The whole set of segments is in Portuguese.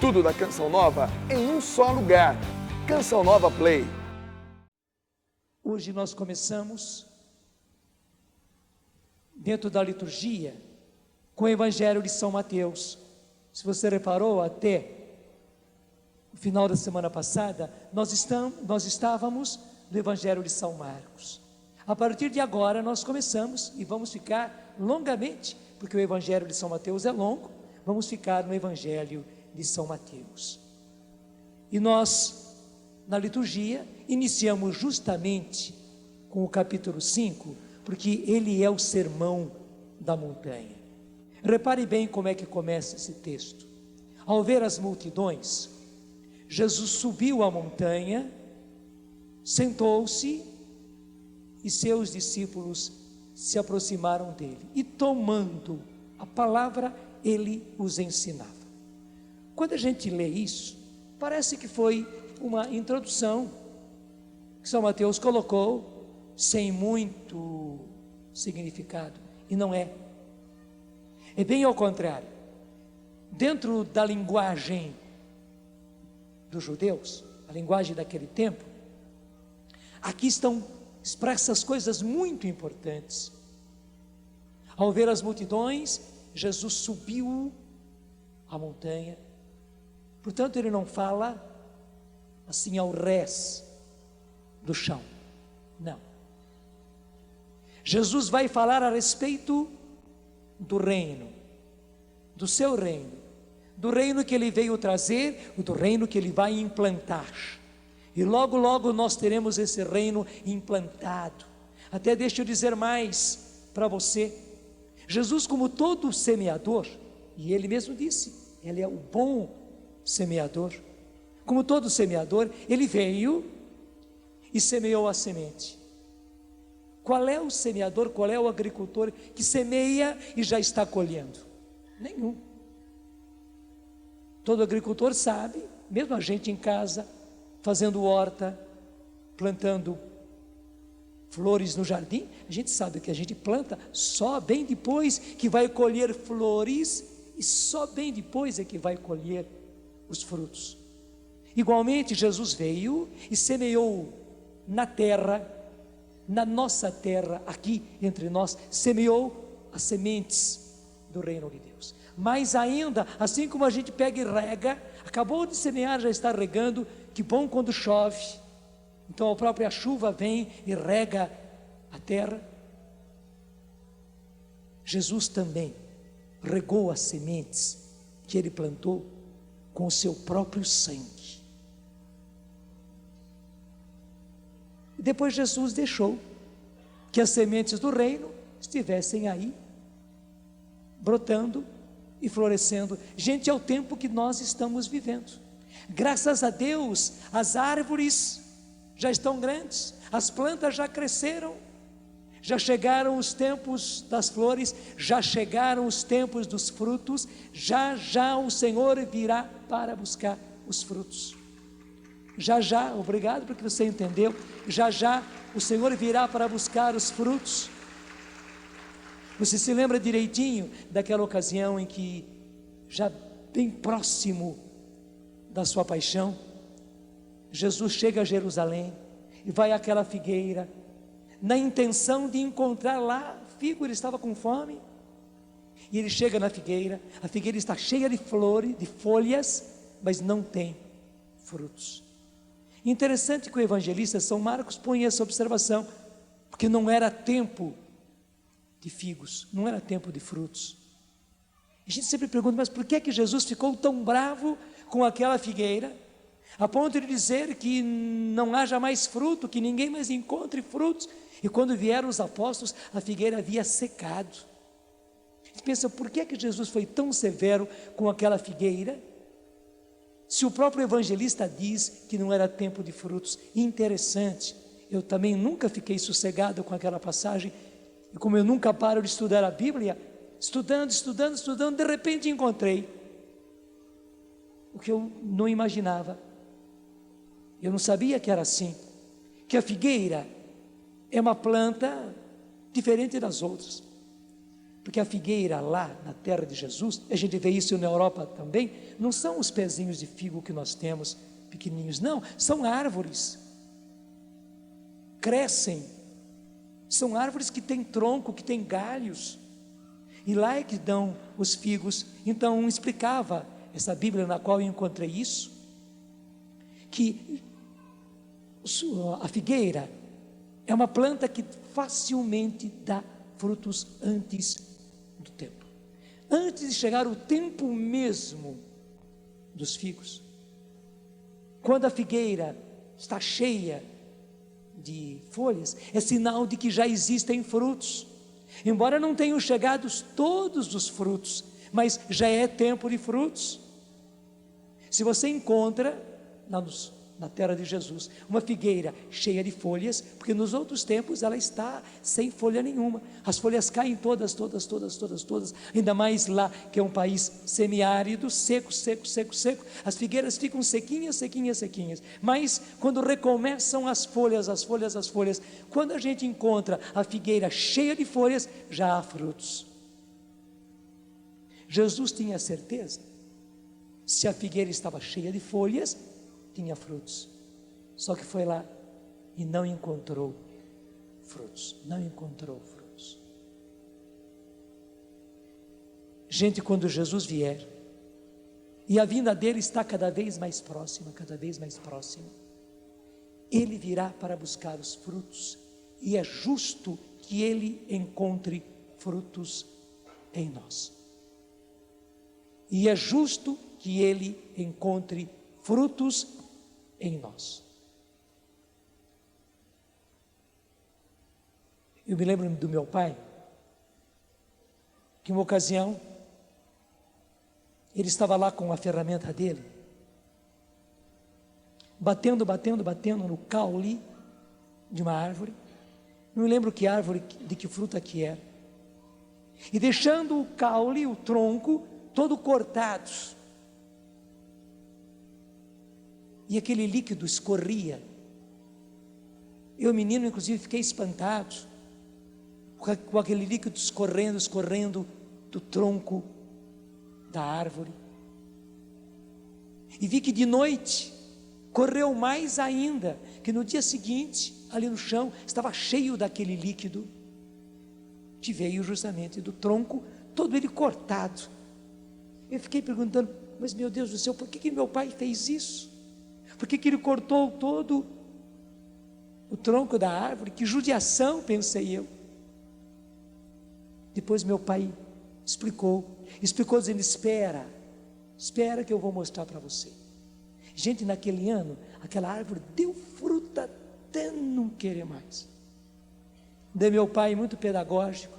Tudo da Canção Nova em um só lugar. Canção Nova Play. Hoje nós começamos, dentro da liturgia, com o Evangelho de São Mateus. Se você reparou, até o final da semana passada, nós estávamos no Evangelho de São Marcos. A partir de agora nós começamos e vamos ficar longamente, porque o Evangelho de São Mateus é longo, vamos ficar no Evangelho de São Mateus. E nós, na liturgia, iniciamos justamente com o capítulo 5, porque ele é o sermão da montanha. Repare bem como é que começa esse texto. Ao ver as multidões, Jesus subiu a montanha, sentou-se e seus discípulos se aproximaram dele. E tomando a palavra, ele os ensinava. Quando a gente lê isso, parece que foi uma introdução que São Mateus colocou sem muito significado, e não é. É bem ao contrário. Dentro da linguagem dos judeus, a linguagem daquele tempo, aqui estão expressas coisas muito importantes. Ao ver as multidões, Jesus subiu a montanha. Portanto, ele não fala assim ao rés do chão, não. Jesus vai falar a respeito do reino, do seu reino, do reino que ele veio trazer, do reino que ele vai implantar. E logo, logo nós teremos esse reino implantado. Até deixa eu dizer mais para você. Jesus, como todo semeador, e ele mesmo disse, ele é o bom semeador. Como todo semeador, ele veio e semeou a semente. Qual é o semeador, qual é o agricultor que semeia e já está colhendo? Nenhum. Todo agricultor sabe, mesmo a gente em casa, fazendo horta, plantando flores no jardim, a gente sabe que a gente planta só bem depois que vai colher flores, e só bem depois é que vai colher os frutos. Igualmente, Jesus veio e semeou na terra, na nossa terra, aqui entre nós, semeou as sementes do reino de Deus. Mas ainda, assim como a gente pega e rega, acabou de semear, já está regando, que bom quando chove, então a própria chuva vem e rega a terra. Jesus também regou as sementes que ele plantou com o seu próprio sangue. E depois Jesus deixou que as sementes do reino estivessem aí, brotando e florescendo. Gente, é o tempo que nós estamos vivendo. Graças a Deus, as árvores já estão grandes, as plantas já cresceram, já chegaram os tempos das flores, já chegaram os tempos dos frutos, já já o Senhor virá para buscar os frutos. Já já, obrigado porque você entendeu, já já o Senhor virá para buscar os frutos. Você se lembra direitinho daquela ocasião em que, já bem próximo da sua paixão, Jesus chega a Jerusalém e vai àquela figueira, na intenção de encontrar lá figo. Ele estava com fome, e ele chega na figueira, a figueira está cheia de flores, de folhas, mas não tem frutos. Interessante que o evangelista São Marcos põe essa observação, porque não era tempo de figos, não era tempo de frutos. A gente sempre pergunta, mas por que que Jesus ficou tão bravo com aquela figueira, a ponto de dizer que não haja mais fruto, que ninguém mais encontre frutos? E quando vieram os apóstolos, a figueira havia secado. A gente pensa, por que que Jesus foi tão severo com aquela figueira, se o próprio evangelista diz que não era tempo de frutos? Interessante, eu também nunca fiquei sossegado com aquela passagem, e como eu nunca paro de estudar a Bíblia, estudando, de repente encontrei o que eu não imaginava. Eu não sabia que era assim, que a figueira é uma planta diferente das outras. Porque a figueira lá na terra de Jesus, a gente vê isso na Europa também, não são os pezinhos de figo que nós temos, pequenininhos, não, são árvores, crescem, são árvores que têm tronco, que têm galhos, e lá é que dão os figos. Então explicava essa Bíblia na qual eu encontrei isso, que a figueira é uma planta que facilmente dá frutos antes do tempo, antes de chegar o tempo mesmo dos figos. Quando a figueira está cheia de folhas, é sinal de que já existem frutos, embora não tenham chegado todos os frutos, mas já é tempo de frutos. Se você encontra na terra de Jesus uma figueira cheia de folhas, porque nos outros tempos ela está sem folha nenhuma, as folhas caem todas, ainda mais lá que é um país semiárido, seco, as figueiras ficam sequinhas, mas quando recomeçam as folhas, quando a gente encontra a figueira cheia de folhas, já há frutos. Jesus tinha certeza, se a figueira estava cheia de folhas, tinha frutos, só que foi lá e não encontrou frutos, Gente, quando Jesus vier, e a vinda dele está cada vez mais próxima, ele virá para buscar os frutos, e é justo que ele encontre frutos em nós, e é justo que ele encontre frutos em nós. Eu me lembro do meu pai, que uma ocasião, ele estava lá com a ferramenta dele, batendo no caule de uma árvore, não me lembro que árvore, de que fruta que era, e deixando o caule, o tronco, todo cortado, e aquele líquido escorria. Eu, menino, inclusive, fiquei espantado com aquele líquido escorrendo do tronco da árvore, e vi que de noite correu mais ainda, que no dia seguinte, ali no chão, estava cheio daquele líquido, que veio justamente do tronco, todo ele cortado. Eu fiquei perguntando, mas meu Deus do céu, por que meu pai fez isso? Por que ele cortou todo o tronco da árvore? Que judiação, pensei eu. Depois meu pai explicou dizendo, espera que eu vou mostrar para você. Gente, naquele ano, aquela árvore deu fruta até não querer mais. Daí meu pai, muito pedagógico,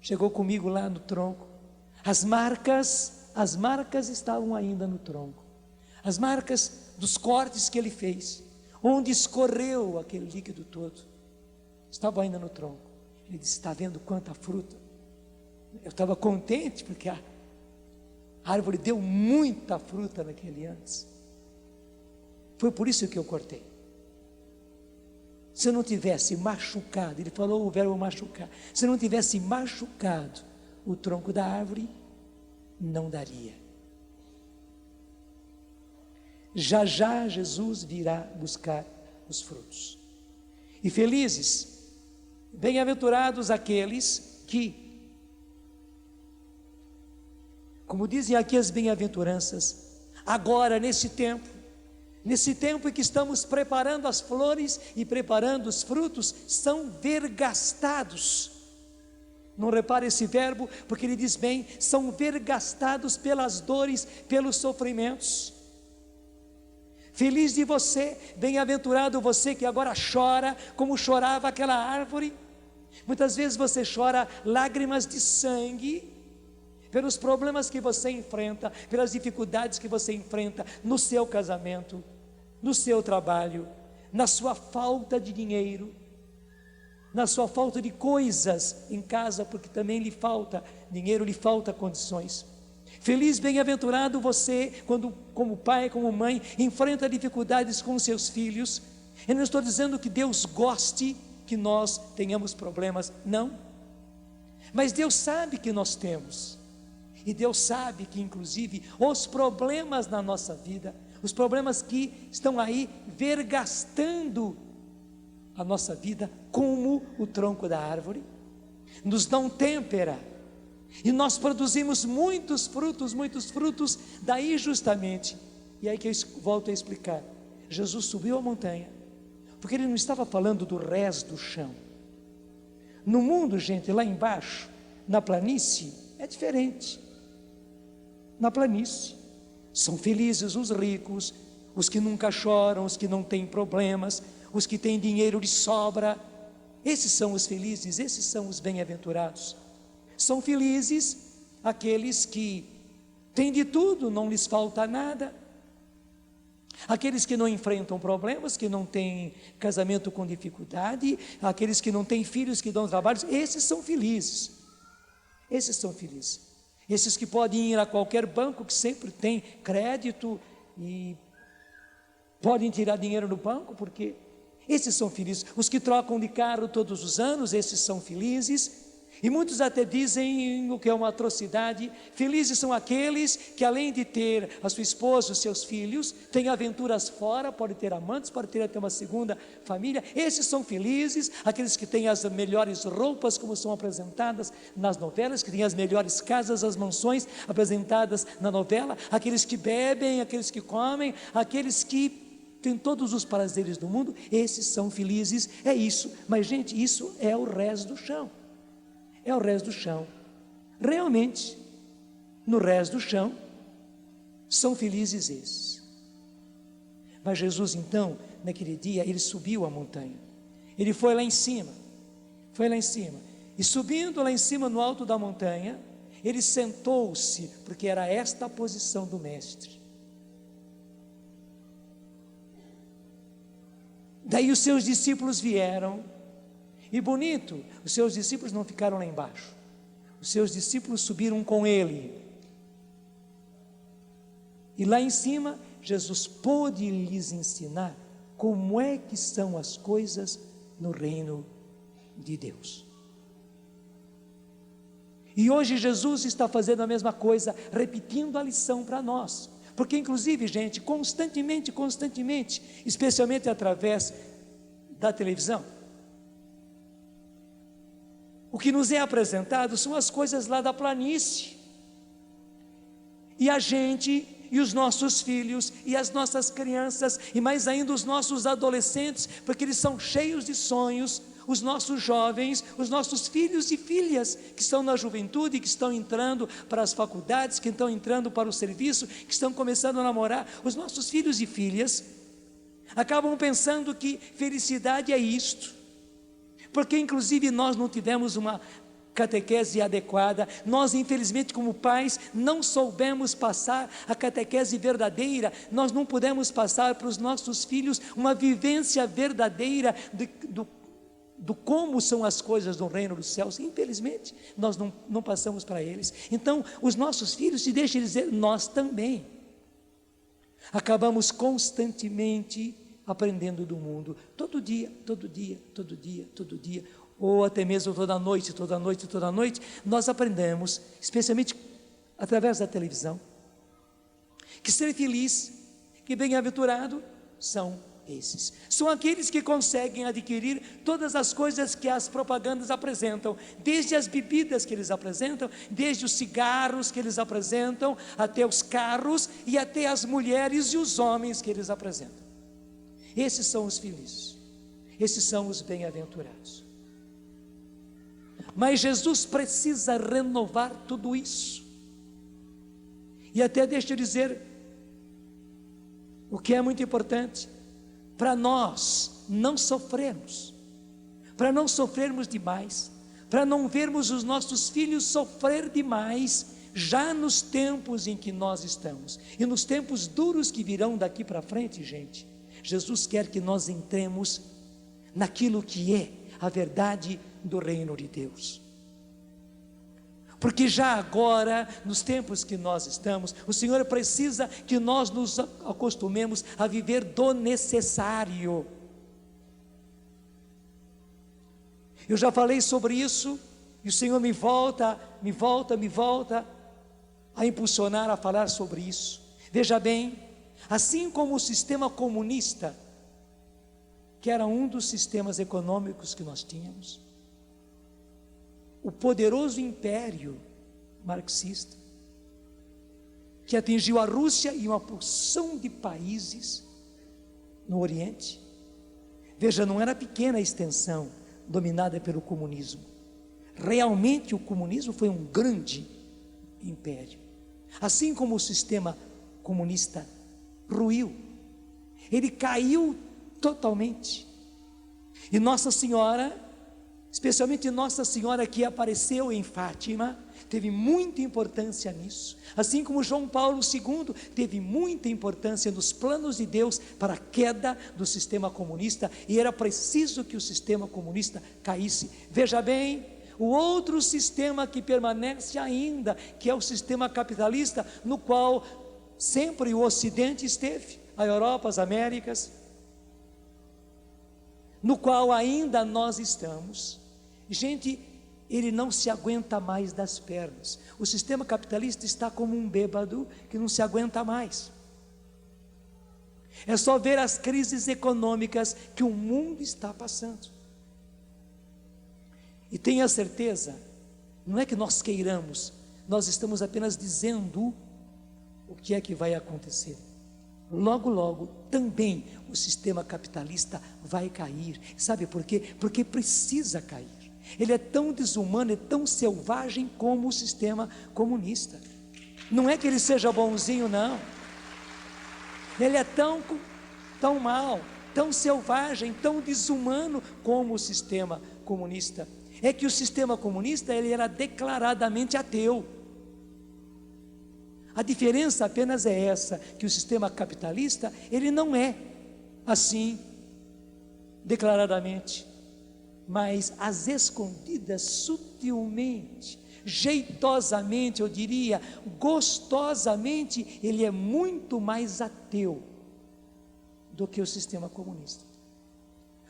chegou comigo lá no tronco. As marcas estavam ainda no tronco, as marcas dos cortes que ele fez, onde escorreu aquele líquido todo, estavam ainda no tronco. Ele disse, está vendo quanta fruta? Eu estava contente, porque a árvore deu muita fruta naquele antes, foi por isso que eu cortei. Se eu não tivesse machucado, ele falou o verbo machucar, se eu não tivesse machucado o tronco da árvore, não daria. Já Jesus virá buscar os frutos. E felizes, bem-aventurados aqueles que, como dizem aqui as bem-aventuranças, agora nesse tempo em que estamos preparando as flores e preparando os frutos, são vergastados. Não repare esse verbo, porque ele diz bem, são vergastados pelas dores, pelos sofrimentos. Feliz de você, bem-aventurado você que agora chora, como chorava aquela árvore. Muitas vezes você chora lágrimas de sangue, pelos problemas que você enfrenta, pelas dificuldades que você enfrenta no seu casamento, no seu trabalho, na sua falta de dinheiro, na sua falta de coisas em casa, porque também lhe falta dinheiro, lhe falta condições. Feliz, bem-aventurado você, quando como pai, como mãe, enfrenta dificuldades com seus filhos. Eu não estou dizendo que Deus goste que nós tenhamos problemas, não. Mas Deus sabe que nós temos, e Deus sabe que inclusive os problemas na nossa vida, os problemas que estão aí vergastando a nossa vida, como o tronco da árvore, nos dão têmpera, e nós produzimos muitos frutos, daí justamente, e aí que eu volto a explicar, Jesus subiu a montanha, porque ele não estava falando do resto do chão. No mundo, gente, lá embaixo, na planície, é diferente. Na planície, são felizes os ricos, os que nunca choram, os que não têm problemas, os que têm dinheiro de sobra. Esses são os felizes, esses são os bem-aventurados. São felizes aqueles que têm de tudo, não lhes falta nada. Aqueles que não enfrentam problemas, que não têm casamento com dificuldade, aqueles que não têm filhos que dão trabalho, esses são felizes. Esses são felizes. Esses que podem ir a qualquer banco que sempre tem crédito e podem tirar dinheiro no banco, porque esses são felizes. Os que trocam de carro todos os anos, esses são felizes. E muitos até dizem o que é uma atrocidade: felizes são aqueles que, além de ter a sua esposa, os seus filhos, têm aventuras fora, pode ter amantes, pode ter até uma segunda família. Esses são felizes, aqueles que têm as melhores roupas, como são apresentadas nas novelas, que têm as melhores casas, as mansões apresentadas na novela, aqueles que bebem, aqueles que comem, aqueles que têm todos os prazeres do mundo. Esses são felizes, é isso. Mas, gente, isso é o resto do chão. É o resto do chão. Realmente, no resto do chão, são felizes esses. Mas Jesus, então, naquele dia, ele subiu a montanha. Ele foi lá em cima. E subindo lá em cima, no alto da montanha, ele sentou-se, porque era esta a posição do mestre. Daí os seus discípulos vieram. E bonito, os seus discípulos não ficaram lá embaixo, os seus discípulos subiram com ele, e lá em cima, Jesus pôde lhes ensinar como é que são as coisas no reino de Deus. E hoje Jesus está fazendo a mesma coisa, repetindo a lição para nós, porque inclusive, gente, constantemente, especialmente através da televisão, o que nos é apresentado são as coisas lá da planície, e a gente, e os nossos filhos, e as nossas crianças, e mais ainda os nossos adolescentes, porque eles são cheios de sonhos, os nossos jovens, os nossos filhos e filhas, que estão na juventude, que estão entrando para as faculdades, que estão entrando para o serviço, que estão começando a namorar, os nossos filhos e filhas, acabam pensando que felicidade é isto, porque inclusive nós não tivemos uma catequese adequada, nós infelizmente como pais não soubemos passar a catequese verdadeira, nós não pudemos passar para os nossos filhos uma vivência verdadeira do como são as coisas do reino dos céus. Infelizmente nós não passamos para eles. Então os nossos filhos, se deixem dizer, nós também acabamos constantemente aprendendo do mundo, todo dia, ou até mesmo toda noite, nós aprendemos, especialmente através da televisão, que ser feliz, que bem-aventurado são esses, são aqueles que conseguem adquirir todas as coisas que as propagandas apresentam, desde as bebidas que eles apresentam, desde os cigarros que eles apresentam, até os carros e até as mulheres e os homens que eles apresentam. Esses são os felizes, esses são os bem-aventurados. Mas Jesus precisa renovar tudo isso. E até deixa eu dizer o que é muito importante, para nós não sofrermos, para não sofrermos demais, para não vermos os nossos filhos sofrer demais, já nos tempos em que nós estamos, e nos tempos duros que virão daqui para frente, gente. Jesus quer que nós entremos naquilo que é a verdade do reino de Deus, porque já agora, nos tempos que nós estamos, o Senhor precisa que nós nos acostumemos a viver do necessário. Eu já falei sobre isso E o Senhor me volta a impulsionar a falar sobre isso. Veja bem, assim como o sistema comunista, que era um dos sistemas econômicos que nós tínhamos, o poderoso império marxista, que atingiu a Rússia e uma porção de países no Oriente. Veja, não era pequena a extensão dominada pelo comunismo. Realmente o comunismo foi um grande império. Assim como o sistema comunista ruiu, ele caiu totalmente. E Nossa Senhora, especialmente Nossa Senhora que apareceu em Fátima, teve muita importância nisso. Assim como João Paulo II teve muita importância nos planos de Deus para a queda do sistema comunista, e era preciso que o sistema comunista caísse. Veja bem, o outro sistema que permanece ainda, que é o sistema capitalista, no qual sempre o Ocidente esteve, a Europa, as Américas, no qual ainda nós estamos. Gente, ele não se aguenta mais das pernas. O sistema capitalista está como um bêbado que não se aguenta mais. É só ver as crises econômicas que o mundo está passando. E tenha certeza, não é que nós queiramos, nós estamos apenas dizendo o que é que vai acontecer. Logo, logo, também o sistema capitalista vai cair. Sabe por quê? Porque precisa cair. Ele é tão desumano, é tão selvagem como o sistema comunista. Não é que ele seja bonzinho, não. Ele é tão mau, tão selvagem, tão desumano como o sistema comunista. É que o sistema comunista, ele era declaradamente ateu. A diferença apenas é essa, que o sistema capitalista, ele não é assim, declaradamente, mas às escondidas, sutilmente, jeitosamente, eu diria, gostosamente, ele é muito mais ateu do que o sistema comunista.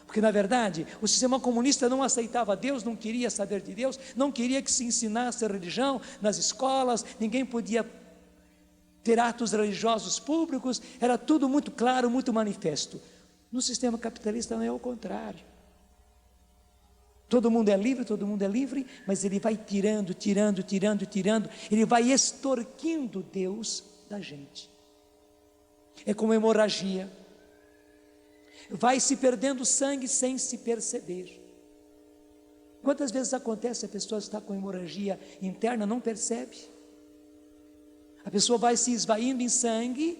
Porque na verdade, o sistema comunista não aceitava Deus, não queria saber de Deus, não queria que se ensinasse a religião nas escolas, ninguém podia ter atos religiosos públicos, era tudo muito claro, muito manifesto. No sistema capitalista não é o contrário. Todo mundo é livre, mas ele vai tirando, ele vai extorquindo Deus da gente. É como hemorragia. Vai se perdendo sangue sem se perceber. Quantas vezes acontece a pessoa está com hemorragia interna, não percebe? A pessoa vai se esvaindo em sangue,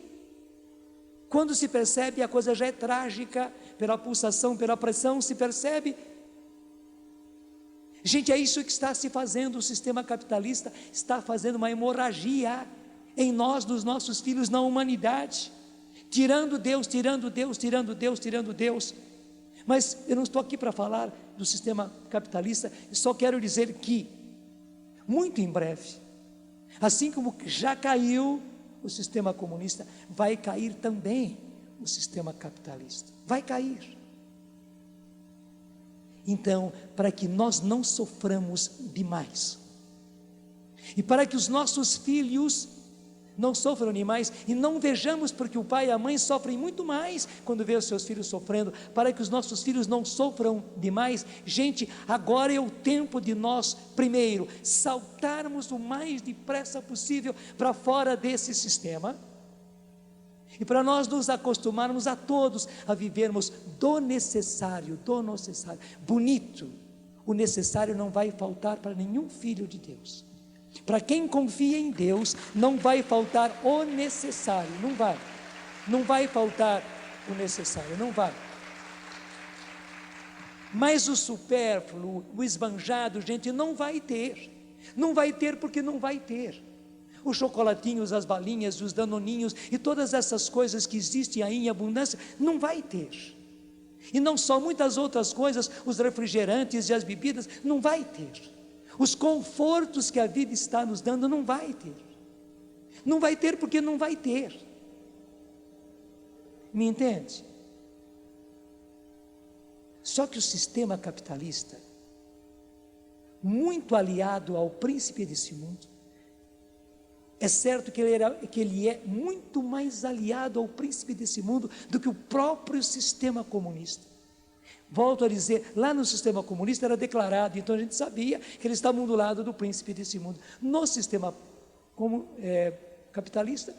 quando se percebe a coisa já é trágica, pela pulsação, pela pressão, se percebe. Gente, é isso que está se fazendo, o sistema capitalista está fazendo uma hemorragia em nós, nos nossos filhos, na humanidade, tirando Deus. Mas eu não estou aqui para falar do sistema capitalista, eu só quero dizer que, muito em breve, assim como já caiu o sistema comunista, vai cair também o sistema capitalista, vai cair. Então, para que nós não soframos demais, e para que os nossos filhos não sofram demais, e não vejamos, porque o pai e a mãe sofrem muito mais quando vê os seus filhos sofrendo, para que os nossos filhos não sofram demais, gente, agora é o tempo de nós, primeiro, saltarmos o mais depressa possível para fora desse sistema, e para nós nos acostumarmos a todos a vivermos do necessário, bonito. O necessário não vai faltar para nenhum filho de Deus. Para quem confia em Deus, não vai faltar o necessário, não vai faltar o necessário, não vai. Mas o supérfluo, o esbanjado, gente, não vai ter porque não vai ter. Os chocolatinhos, as balinhas, os danoninhos e todas essas coisas que existem aí em abundância, não vai ter. E não só muitas outras coisas, os refrigerantes e as bebidas, não vai ter. Os confortos que a vida está nos dando, não vai ter. Não vai ter porque não vai ter. Me entende? Só que o sistema capitalista, muito aliado ao príncipe desse mundo. É certo que ele é muito mais aliado ao príncipe desse mundo do que o próprio sistema comunista. Volto a dizer, lá no sistema comunista era declarado, então a gente sabia que eles estavam do lado do príncipe desse mundo. No sistema capitalista,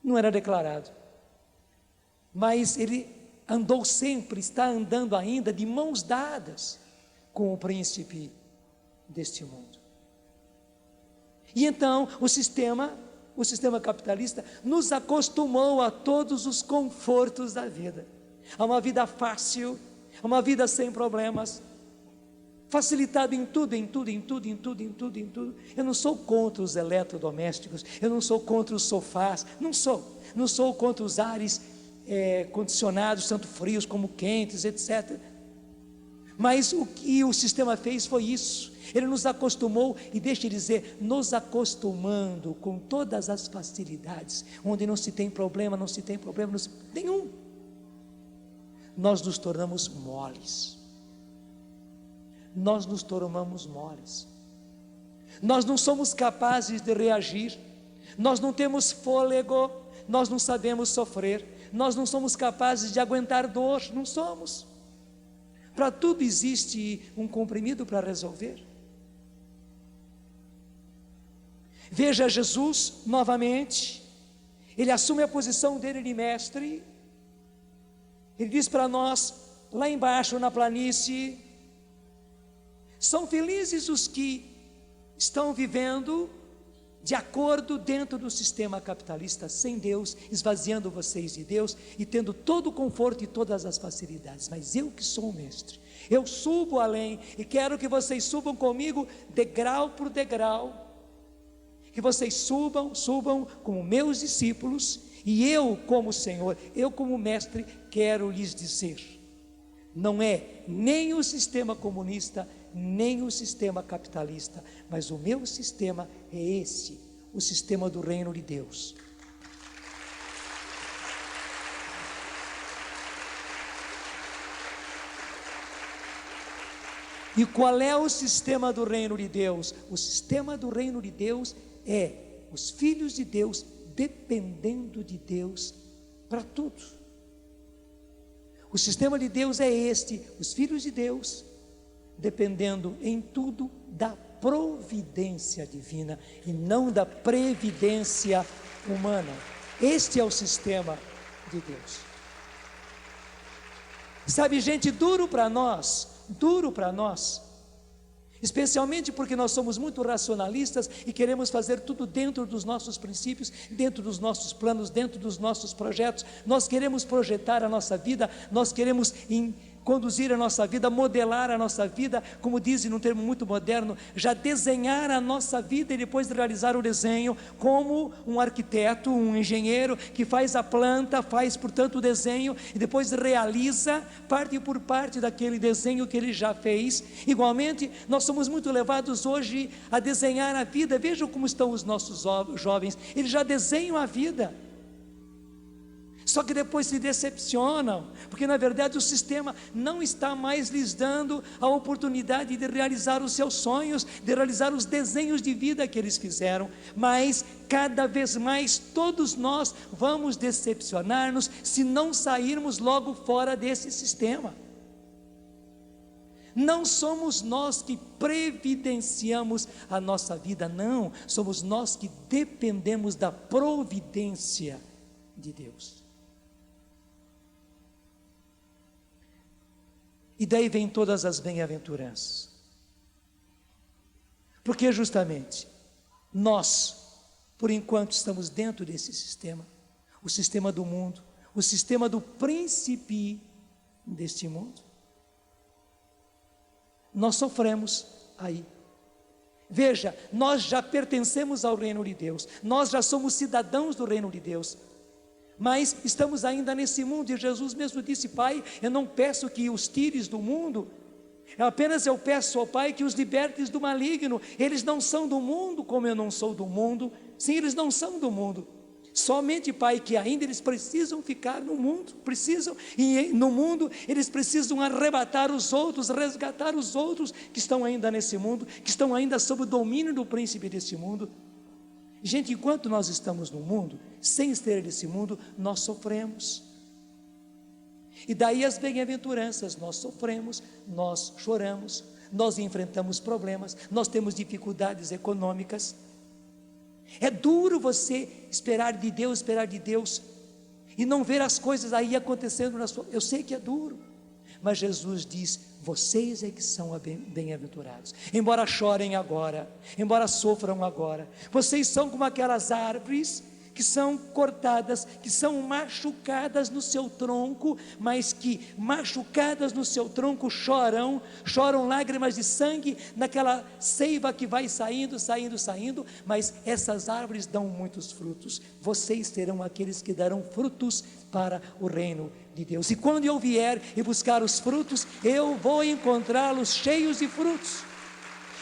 não era declarado. Mas ele andou sempre, está andando ainda de mãos dadas com o príncipe deste mundo. E então o sistema capitalista nos acostumou a todos os confortos da vida, a uma vida fácil, a uma vida sem problemas, facilitado em tudo. Eu não sou contra os eletrodomésticos, eu não sou contra os sofás, não sou contra os ares condicionados, tanto frios como quentes, etc. Mas o que o sistema fez foi isso. Ele nos acostumou, e deixe dizer, nos acostumando com todas as facilidades, onde não se tem problema nenhum, nós nos tornamos moles. Nós não somos capazes de reagir, nós não temos fôlego, nós não sabemos sofrer, nós não somos capazes de aguentar dor, não somos. Para tudo existe um comprimido para resolver. Veja Jesus novamente, ele assume a posição dele de mestre, ele diz para nós, lá embaixo na planície, são felizes os que estão vivendo de acordo dentro do sistema capitalista, sem Deus, esvaziando vocês de Deus e tendo todo o conforto e todas as facilidades. Mas eu que sou o mestre, eu subo além e quero que vocês subam comigo degrau por degrau, que vocês subam como meus discípulos, e eu como Senhor, eu como mestre, quero lhes dizer, não é nem o sistema comunista, nem o sistema capitalista, mas o meu sistema é esse, o sistema do reino de Deus. E qual é o sistema do reino de Deus? O sistema do reino de Deus é os filhos de Deus dependendo de Deus para tudo. O sistema de Deus é este, os filhos de Deus dependendo em tudo da providência divina e não da previdência humana. Este é o sistema de Deus. Sabe, gente, duro para nós, especialmente porque nós somos muito racionalistas e queremos fazer tudo dentro dos nossos princípios, dentro dos nossos planos, dentro dos nossos projetos. Nós queremos projetar a nossa vida, nós queremos conduzir a nossa vida, modelar a nossa vida, como dizem num termo muito moderno, já desenhar a nossa vida e depois realizar o desenho, como um arquiteto, um engenheiro que faz a planta, faz portanto o desenho e depois realiza parte por parte daquele desenho que ele já fez. Igualmente, nós somos muito levados hoje a desenhar a vida. Vejam como estão os nossos jovens, eles já desenham a vida, só que depois se decepcionam, porque na verdade o sistema não está mais lhes dando a oportunidade de realizar os seus sonhos, de realizar os desenhos de vida que eles fizeram. Mas cada vez mais todos nós vamos decepcionar-nos se não sairmos logo fora desse sistema. Não somos nós que previdenciamos a nossa vida, não, somos nós que dependemos da providência de Deus. E daí vem todas as bem-aventuranças, porque justamente nós, por enquanto, estamos dentro desse sistema, o sistema do mundo, o sistema do príncipe deste mundo. Nós sofremos aí. Veja, nós já pertencemos ao reino de Deus, nós já somos cidadãos do reino de Deus, mas estamos ainda nesse mundo, e Jesus mesmo disse: Pai, eu não peço que os tires do mundo, apenas eu peço ao Pai que os libertes do maligno. Eles não são do mundo como eu não sou do mundo. Sim, eles não são do mundo. Somente, Pai, que ainda eles precisam ficar no mundo, e no mundo eles precisam arrebatar os outros, resgatar os outros que estão ainda nesse mundo, que estão ainda sob o domínio do príncipe desse mundo. Gente, enquanto nós estamos no mundo, sem ser desse mundo, nós sofremos. E daí as bem-aventuranças, nós sofremos, nós choramos, nós enfrentamos problemas, nós temos dificuldades econômicas. É duro você esperar de Deus e não ver as coisas aí acontecendo na sua... Eu sei que é duro, mas Jesus diz: vocês é que são bem-aventurados, embora chorem agora, embora sofram agora. Vocês são como aquelas árvores que são cortadas, que são machucadas no seu tronco, mas que machucadas no seu tronco choram lágrimas de sangue naquela seiva que vai saindo, mas essas árvores dão muitos frutos. Vocês serão aqueles que darão frutos para o reino de Deus. E quando eu vier e buscar os frutos, eu vou encontrá-los cheios de frutos.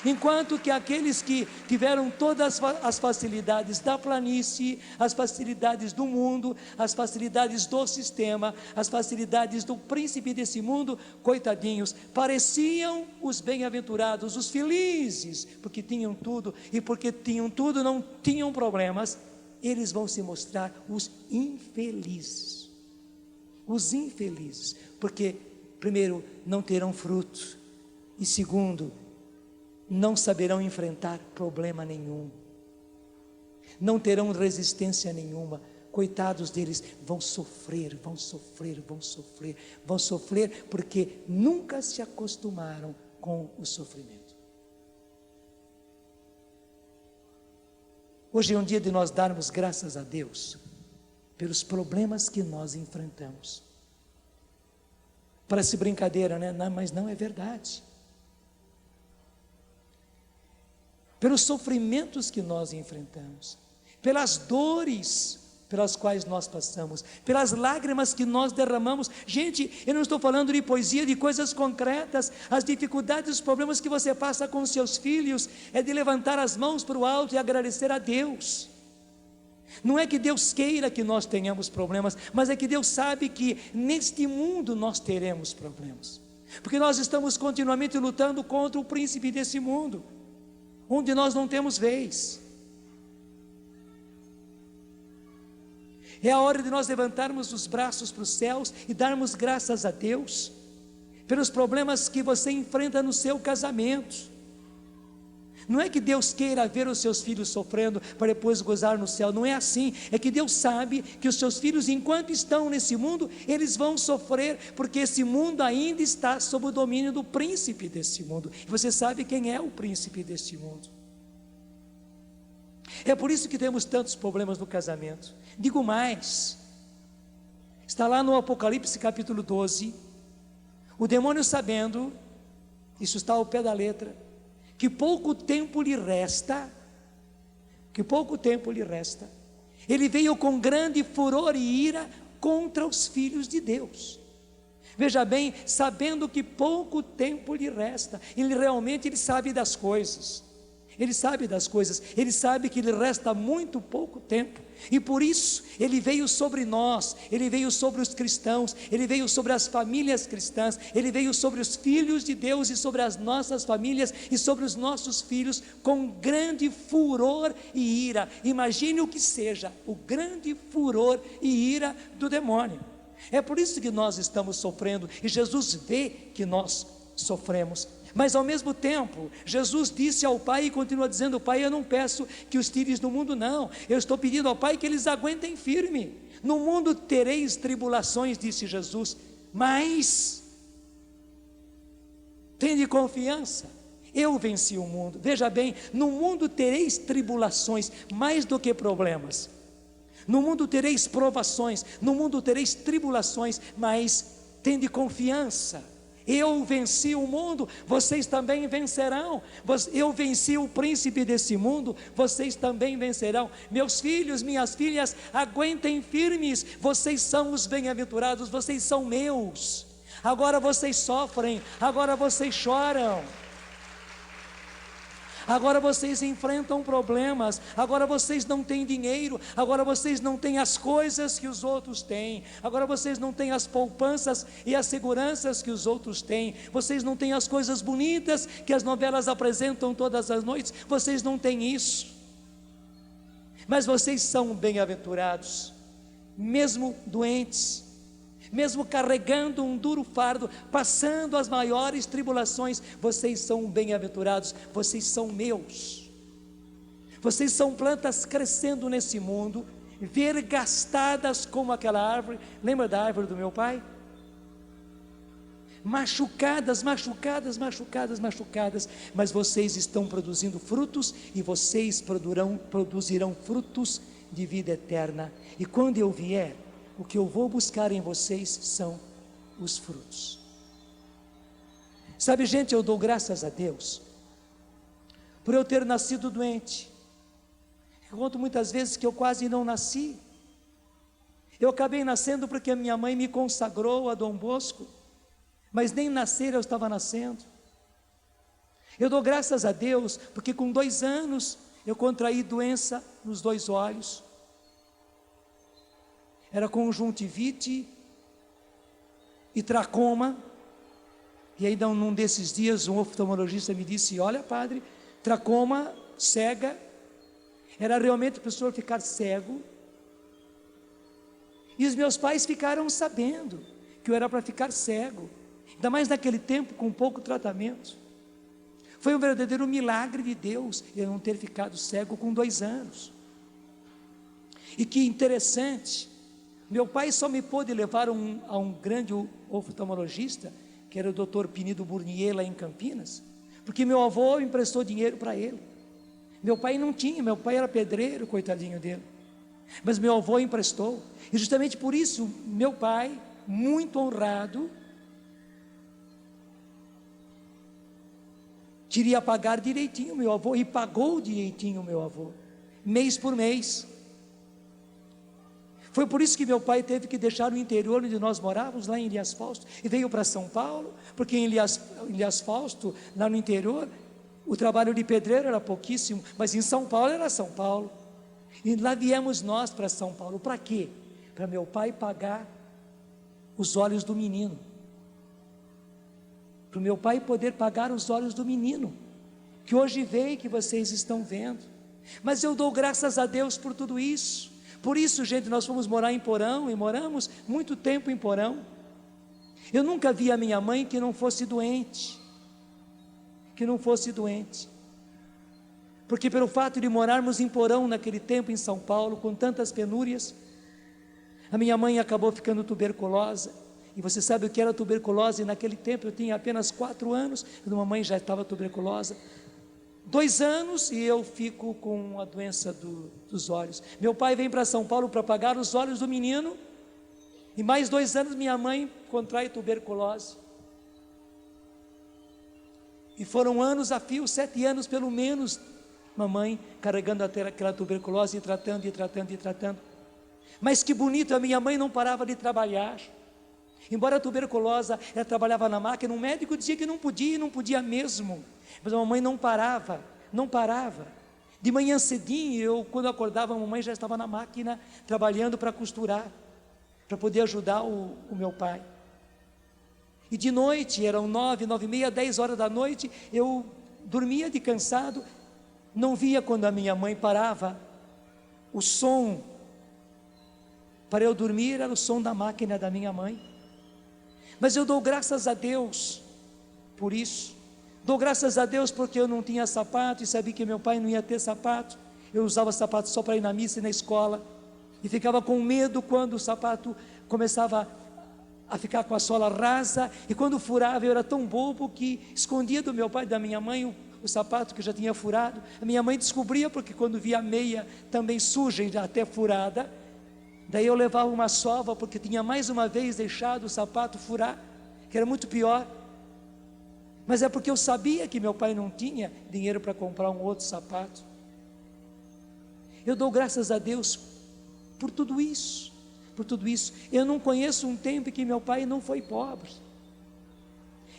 Enquanto que aqueles que tiveram todas as facilidades da planície, as facilidades do mundo, as facilidades do sistema, as facilidades do príncipe desse mundo, coitadinhos, pareciam os bem-aventurados, os felizes, porque tinham tudo, e porque tinham tudo não tinham problemas. Eles vão se mostrar os infelizes, porque primeiro, não terão fruto, e segundo, não saberão enfrentar problema nenhum, não terão resistência nenhuma. Coitados deles, vão sofrer, porque nunca se acostumaram com o sofrimento. Hoje é um dia de nós darmos graças a Deus pelos problemas que nós enfrentamos. Parece brincadeira, né? Não, mas não é verdade. Pelos sofrimentos que nós enfrentamos, pelas dores pelas quais nós passamos, pelas lágrimas que nós derramamos. Gente, eu não estou falando de poesia, de coisas concretas. As dificuldades, os problemas que você passa com seus filhos, é de levantar as mãos para o alto e agradecer a Deus. Não é que Deus queira que nós tenhamos problemas, mas é que Deus sabe que neste mundo nós teremos problemas, porque nós estamos continuamente lutando contra o príncipe desse mundo, onde nós não temos vez. É a hora de nós levantarmos os braços para os céus e darmos graças a Deus pelos problemas que você enfrenta no seu casamento. Não é que Deus queira ver os seus filhos sofrendo para depois gozar no céu, não é assim. É que Deus sabe que os seus filhos, enquanto estão nesse mundo, eles vão sofrer, porque esse mundo ainda está sob o domínio do príncipe desse mundo. E você sabe quem é o príncipe deste mundo. É por isso que temos tantos problemas no casamento. Digo mais, está lá no Apocalipse capítulo 12, o demônio, sabendo, isso está ao pé da letra, que pouco tempo lhe resta, ele veio com grande furor e ira contra os filhos de Deus. Veja bem, sabendo que pouco tempo lhe resta, ele sabe das coisas, ele sabe que lhe resta muito pouco tempo, e por isso ele veio sobre nós, ele veio sobre os cristãos, ele veio sobre as famílias cristãs, ele veio sobre os filhos de Deus e sobre as nossas famílias e sobre os nossos filhos com grande furor e ira. Imagine o que seja o grande furor e ira do demônio. É por isso que nós estamos sofrendo, e Jesus vê que nós sofremos. Mas ao mesmo tempo, Jesus disse ao Pai e continua dizendo: Pai, eu não peço que os tires do mundo, não. Eu estou pedindo ao Pai que eles aguentem firme. No mundo tereis tribulações, disse Jesus, mas tende confiança, eu venci o mundo. Veja bem, no mundo tereis tribulações, mais do que problemas. No mundo tereis provações, no mundo tereis tribulações, mas tende confiança. Eu venci o mundo, vocês também vencerão. Eu venci o príncipe desse mundo, vocês também vencerão. Meus filhos, minhas filhas, aguentem firmes. Vocês são os bem-aventurados, vocês são meus. Agora vocês sofrem, agora vocês choram. Agora vocês enfrentam problemas, agora vocês não têm dinheiro, agora vocês não têm as coisas que os outros têm, agora vocês não têm as poupanças e as seguranças que os outros têm, vocês não têm as coisas bonitas que as novelas apresentam todas as noites, vocês não têm isso. Mas vocês são bem-aventurados, mesmo doentes, mesmo carregando um duro fardo, passando as maiores tribulações, vocês são bem-aventurados, vocês são meus. Vocês são plantas crescendo nesse mundo, vergastadas como aquela árvore. Lembra da árvore do meu pai? Machucadas, mas vocês estão produzindo frutos, e vocês produzirão frutos de vida eterna. E quando eu vier, o que eu vou buscar em vocês são os frutos. Sabe, gente, eu dou graças a Deus por eu ter nascido doente. Eu conto muitas vezes que eu quase não nasci. Eu acabei nascendo porque a minha mãe me consagrou a Dom Bosco, mas nem nascer eu estava nascendo. Eu dou graças a Deus porque com 2 anos eu contraí doença nos 2 olhos. Era conjuntivite e tracoma. E aí num desses dias um oftalmologista me disse: olha, padre, tracoma, cega. Era realmente para o senhor ficar cego. E os meus pais ficaram sabendo que eu era para ficar cego, ainda mais naquele tempo com pouco tratamento. Foi um verdadeiro milagre de Deus eu não ter ficado cego com 2 anos. E que interessante, meu pai só me pôde levar a um grande oftalmologista, que era o Dr. Pinido Burnier, lá em Campinas, porque meu avô emprestou dinheiro para ele. Meu pai não tinha, meu pai era pedreiro, coitadinho dele, mas meu avô emprestou, e justamente por isso, meu pai, muito honrado, queria pagar direitinho meu avô, e pagou direitinho meu avô, mês por mês. Foi por isso que meu pai teve que deixar o interior onde nós morávamos, lá em Elias Fausto, e veio para São Paulo, porque em Elias Fausto, lá no interior, o trabalho de pedreiro era pouquíssimo, mas em São Paulo era São Paulo. E lá viemos nós para São Paulo. Para quê? Para meu pai pagar os olhos do menino. Para o meu pai poder pagar os olhos do menino, que hoje veio, que vocês estão vendo. Mas eu dou graças a Deus por tudo isso. Por isso, gente, nós fomos morar em Porão, e moramos muito tempo em Porão. Eu nunca vi a minha mãe que não fosse doente, porque pelo fato de morarmos em Porão naquele tempo em São Paulo, com tantas penúrias, a minha mãe acabou ficando tuberculosa. E você sabe o que era tuberculose? Naquele tempo eu tinha apenas 4 anos, a minha mãe já estava tuberculosa. 2 anos e eu fico com a doença dos olhos. Meu pai vem para São Paulo para pagar os olhos do menino, e mais 2 anos minha mãe contrai tuberculose. E foram anos a fio, 7 anos pelo menos, mamãe carregando até aquela tuberculose, e tratando. Mas que bonito, a minha mãe não parava de trabalhar. Embora a tuberculose, ela trabalhava na máquina, um médico dizia que não podia, e não podia mesmo. Mas a mamãe não parava. De manhã cedinho, quando eu acordava, a mamãe já estava na máquina, trabalhando para costurar, para poder ajudar o meu pai. E de noite, eram 9, 9h30, 10 horas da noite, eu dormia de cansado, não via quando a minha mãe parava. O som para eu dormir era o som da máquina da minha mãe. Mas eu dou graças a Deus por isso. Dou graças a Deus porque eu não tinha sapato, e sabia que meu pai não ia ter sapato. Eu usava sapato só para ir na missa e na escola, e ficava com medo quando o sapato começava a ficar com a sola rasa, e quando furava eu era tão bobo que escondia do meu pai e da minha mãe o sapato que já tinha furado. A minha mãe descobria, porque quando via a meia também suja e até furada, daí eu levava uma sova, porque tinha mais uma vez deixado o sapato furar, que era muito pior. Mas é porque eu sabia que meu pai não tinha dinheiro para comprar um outro sapato. Eu dou graças a Deus por tudo isso, Eu não conheço um tempo em que meu pai não foi pobre.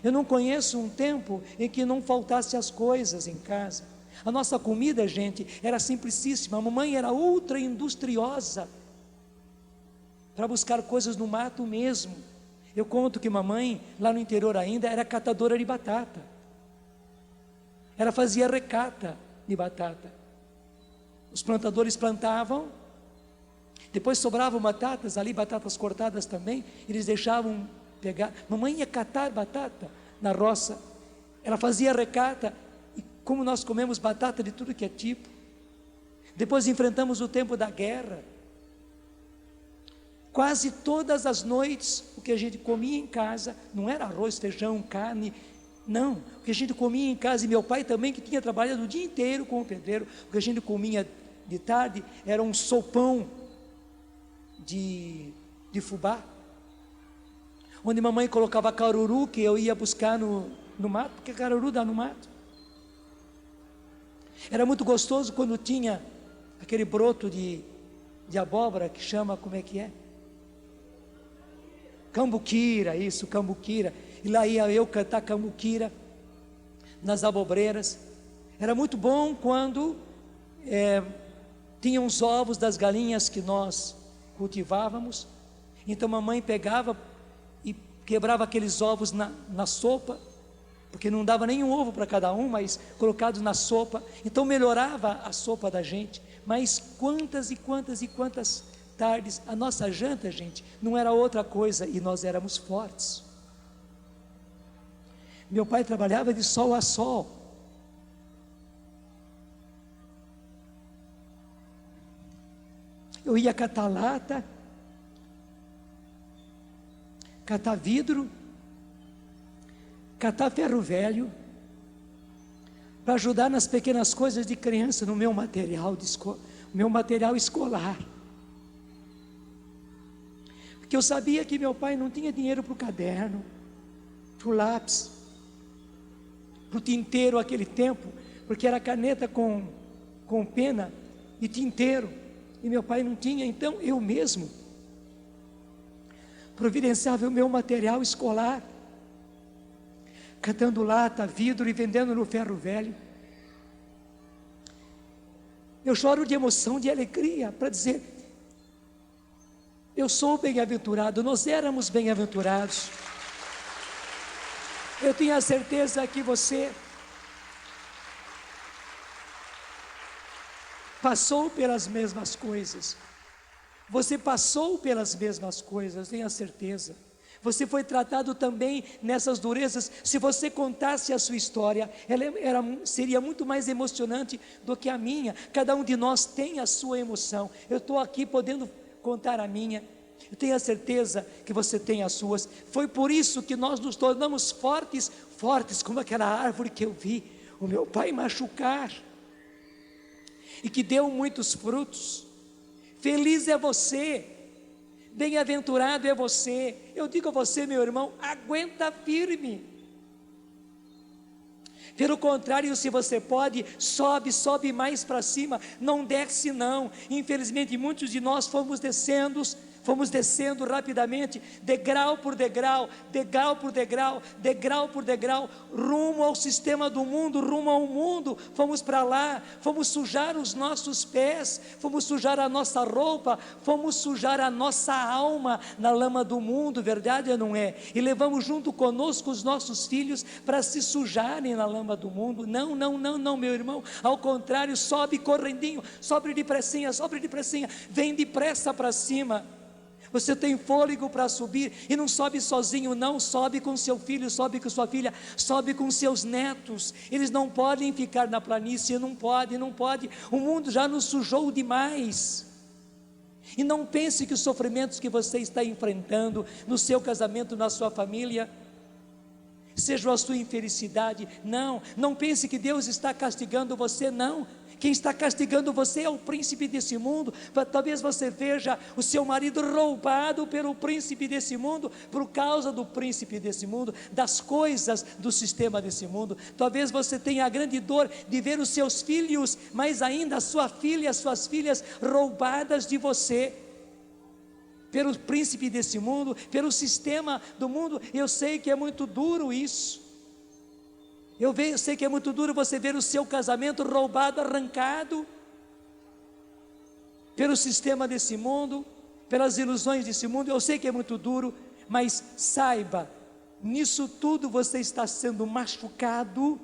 Eu não conheço um tempo em que não faltasse as coisas em casa. A nossa comida, gente, era simplicíssima. A mamãe era ultra industriosa para buscar coisas no mato mesmo. Eu conto que mamãe, lá no interior ainda, era catadora de batata. Ela fazia recata de batata. Os plantadores plantavam, depois sobravam batatas ali, batatas cortadas também, eles deixavam pegar. Mamãe ia catar batata na roça. Ela fazia recata, e como nós comemos batata de tudo que é tipo. Depois enfrentamos o tempo da guerra. Quase todas as noites, o que a gente comia em casa, não era arroz, feijão, carne, não. O que a gente comia em casa, e meu pai também, que tinha trabalhado o dia inteiro com o pedreiro, o que a gente comia de tarde era um sopão de fubá, onde mamãe colocava caruru, que eu ia buscar no mato, porque caruru dá no mato. Era muito gostoso quando tinha aquele broto de abóbora, que chama, como é que é? Cambuquira, isso, cambuquira. E lá ia eu cantar cambuquira nas abobreiras. Era muito bom quando tinha os ovos das galinhas que nós cultivávamos. Então mamãe pegava e quebrava aqueles ovos na sopa, porque não dava nenhum ovo para cada um, mas colocados na sopa. Então melhorava a sopa da gente. Mas quantas e quantas e quantas tardes, a nossa janta, gente, não era outra coisa, e nós éramos fortes. Meu pai trabalhava de sol a sol. Eu ia catar lata, catar vidro, catar ferro velho, para ajudar nas pequenas coisas de criança, no meu material escolar. Porque eu sabia que meu pai não tinha dinheiro para o caderno, para o lápis, para o tinteiro aquele tempo, porque era caneta com pena e tinteiro, e meu pai não tinha. Então eu mesmo providenciava o meu material escolar, catando lata, vidro e vendendo no ferro velho. Eu choro de emoção, de alegria, para dizer: eu sou bem-aventurado, nós éramos bem-aventurados. Eu tenho a certeza que você passou pelas mesmas coisas. Você passou pelas mesmas coisas, tenho a certeza. Você foi tratado também nessas durezas. Se você contasse a sua história, seria muito mais emocionante do que a minha. Cada um de nós tem a sua emoção. Eu estou aqui podendo contar a minha. Eu tenho a certeza que você tem as suas. Foi por isso que nós nos tornamos fortes, fortes como aquela árvore que eu vi o meu pai machucar, e que deu muitos frutos. Feliz é você, bem-aventurado é você. Eu digo a você, meu irmão, aguenta firme. Pelo contrário, se você pode, sobe mais para cima, não desce não. Infelizmente muitos de nós fomos descendo rapidamente, degrau por degrau, degrau por degrau, degrau por degrau, rumo ao sistema do mundo, rumo ao mundo. Fomos para lá, fomos sujar os nossos pés, fomos sujar a nossa roupa, fomos sujar a nossa alma na lama do mundo, verdade ou não é? E levamos junto conosco os nossos filhos para se sujarem na lama do mundo. Não, meu irmão, ao contrário, sobe correndinho, sobe depressinha, vem depressa para cima. Você tem fôlego para subir, e não sobe sozinho não, sobe com seu filho, sobe com sua filha, sobe com seus netos. Eles não podem ficar na planície, não pode, o mundo já nos sujou demais. E não pense que os sofrimentos que você está enfrentando no seu casamento, na sua família, sejam a sua infelicidade. Não pense que Deus está castigando você, não. Quem está castigando você é o príncipe desse mundo. Talvez você veja o seu marido roubado pelo príncipe desse mundo, por causa do príncipe desse mundo, das coisas do sistema desse mundo. Talvez você tenha a grande dor de ver os seus filhos, mais ainda a sua filha, as suas filhas roubadas de você, pelo príncipe desse mundo, pelo sistema do mundo. Eu sei que é muito duro isso. Eu sei que é muito duro você ver o seu casamento roubado, arrancado pelo sistema desse mundo, pelas ilusões desse mundo. Eu sei que é muito duro, mas saiba, nisso tudo você está sendo machucado,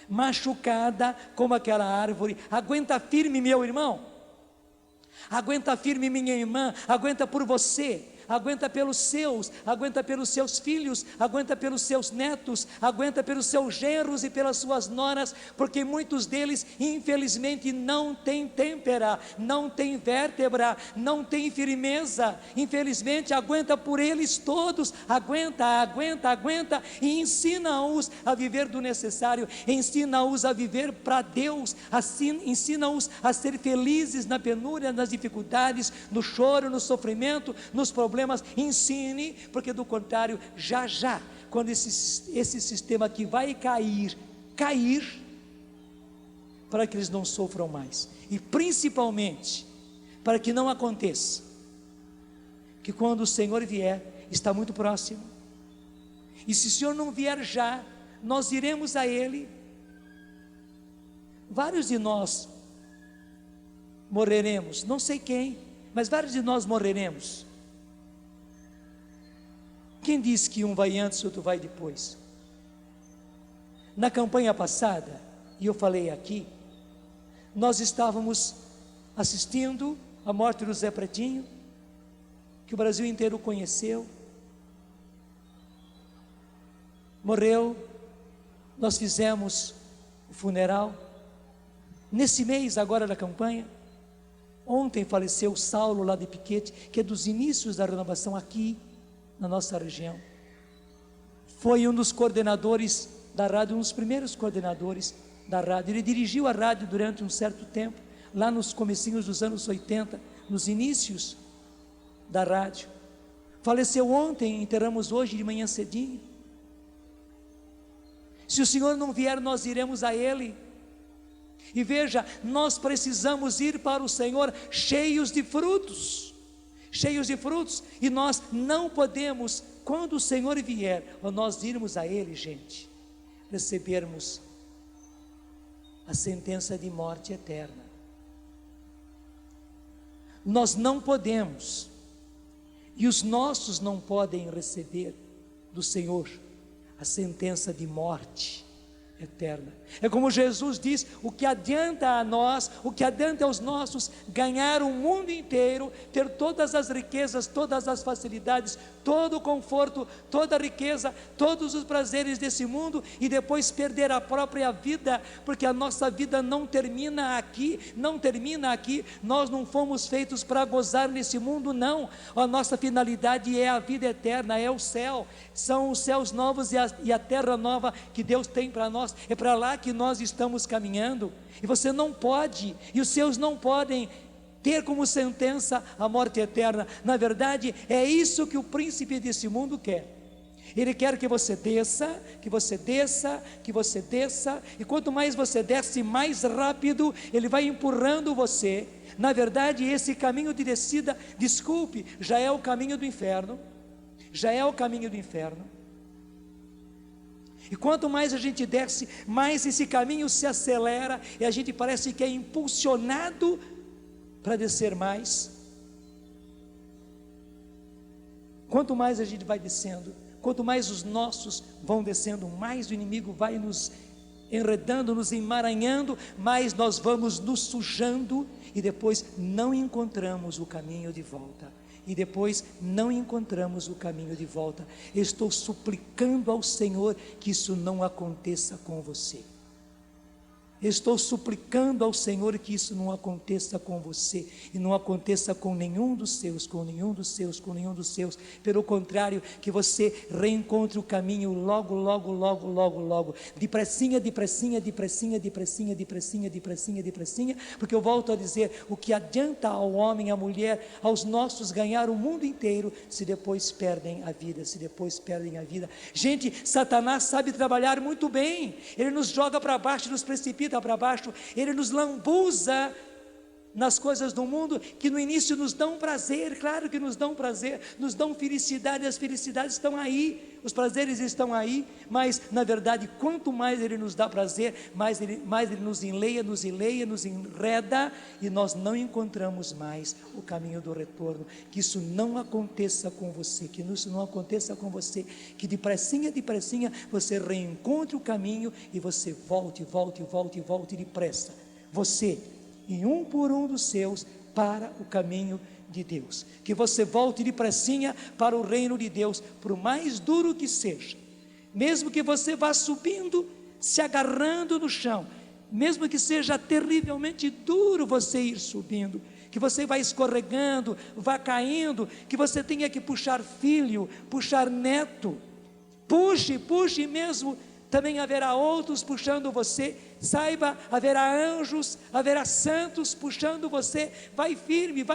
machucada como aquela árvore. Aguenta firme, meu irmão, aguenta firme, minha irmã, aguenta por você, aguenta pelos seus filhos, aguenta pelos seus netos, aguenta pelos seus genros e pelas suas noras, porque muitos deles infelizmente não têm têmpera, não têm vértebra, não têm firmeza. Infelizmente, aguenta por eles todos, aguenta e ensina-os a viver do necessário, ensina-os a viver para Deus, assim, ensina-os a ser felizes na penúria, nas dificuldades, no choro, no sofrimento, nos problemas. Ensine, porque do contrário, já, quando esse sistema aqui vai cair, para que eles não sofram mais, e principalmente, para que não aconteça, que quando o Senhor vier, está muito próximo, e se o Senhor não vier já, nós iremos a Ele. Vários de nós morreremos, não sei quem, mas vários de nós morreremos. Quem diz que um vai antes e outro vai depois? Na campanha passada, e eu falei aqui, nós estávamos assistindo a morte do Zé Pretinho, que o Brasil inteiro conheceu, morreu, nós fizemos o funeral. Nesse mês agora da campanha, ontem faleceu o Saulo lá de Piquete, que é dos inícios da renovação aqui na nossa região. Foi um dos coordenadores da rádio, um dos primeiros coordenadores da rádio. Ele dirigiu a rádio durante um certo tempo, lá nos comecinhos dos anos 80, nos inícios da rádio. Faleceu ontem, enterramos hoje de manhã cedinho. Se o Senhor não vier, nós iremos a Ele. E veja, nós precisamos ir para o Senhor cheios de frutos, e nós não podemos, quando o Senhor vier, ou nós irmos a Ele, gente, recebermos a sentença de morte eterna. Nós não podemos, e os nossos não podem receber do Senhor a sentença de morte eterna. É como Jesus diz: o que adianta a nós, o que adianta aos nossos ganhar o mundo inteiro, ter todas as riquezas, todas as facilidades, todo o conforto, toda a riqueza, todos os prazeres desse mundo, e depois perder a própria vida, porque a nossa vida não termina aqui, nós não fomos feitos para gozar nesse mundo, não. A nossa finalidade é a vida eterna, é o céu, são os céus novos e a terra nova que Deus tem para nós. É para lá que nós estamos caminhando, e você não pode, e os seus não podem ter como sentença a morte eterna. Na verdade, é isso que o príncipe desse mundo quer. Ele quer que você desça, e quanto mais você desce, mais rápido ele vai empurrando você. Na verdade, esse caminho de descida, já é o caminho do inferno, E quanto mais a gente desce, mais esse caminho se acelera, e a gente parece que é impulsionado para descer mais. Quanto mais a gente vai descendo, quanto mais os nossos vão descendo, mais o inimigo vai nos enredando, nos emaranhando, mais nós vamos nos sujando, e depois não encontramos o caminho de volta. Estou suplicando ao Senhor que isso não aconteça com você. Estou suplicando ao Senhor que isso não aconteça com você, e não aconteça com nenhum dos seus, pelo contrário, que você reencontre o caminho logo, depressinha, porque eu volto a dizer, o que adianta ao homem, à mulher, aos nossos ganhar o mundo inteiro, se depois perdem a vida, gente, Satanás sabe trabalhar muito bem, ele nos joga para baixo, nos precipita para baixo, ele nos lambuza nas coisas do mundo, que no início nos dão prazer, claro que nos dão prazer, nos dão felicidade, as felicidades estão aí, os prazeres estão aí, mas na verdade, quanto mais Ele nos dá prazer, mais Ele nos enleia, nos enreda, e nós não encontramos mais o caminho do retorno. Que isso não aconteça com você, que isso não aconteça com você, que depressinha você reencontre o caminho, e você volte depressa, você e um por um dos seus, para o caminho de Deus. Que você volte depressinha para o reino de Deus, por mais duro que seja, mesmo que você vá subindo, se agarrando no chão, mesmo que seja terrivelmente duro você ir subindo, que você vai escorregando, vá caindo, que você tenha que puxar filho, puxar neto, puxe mesmo. Também haverá outros puxando você, saiba, haverá anjos, haverá santos puxando você. Vai firme,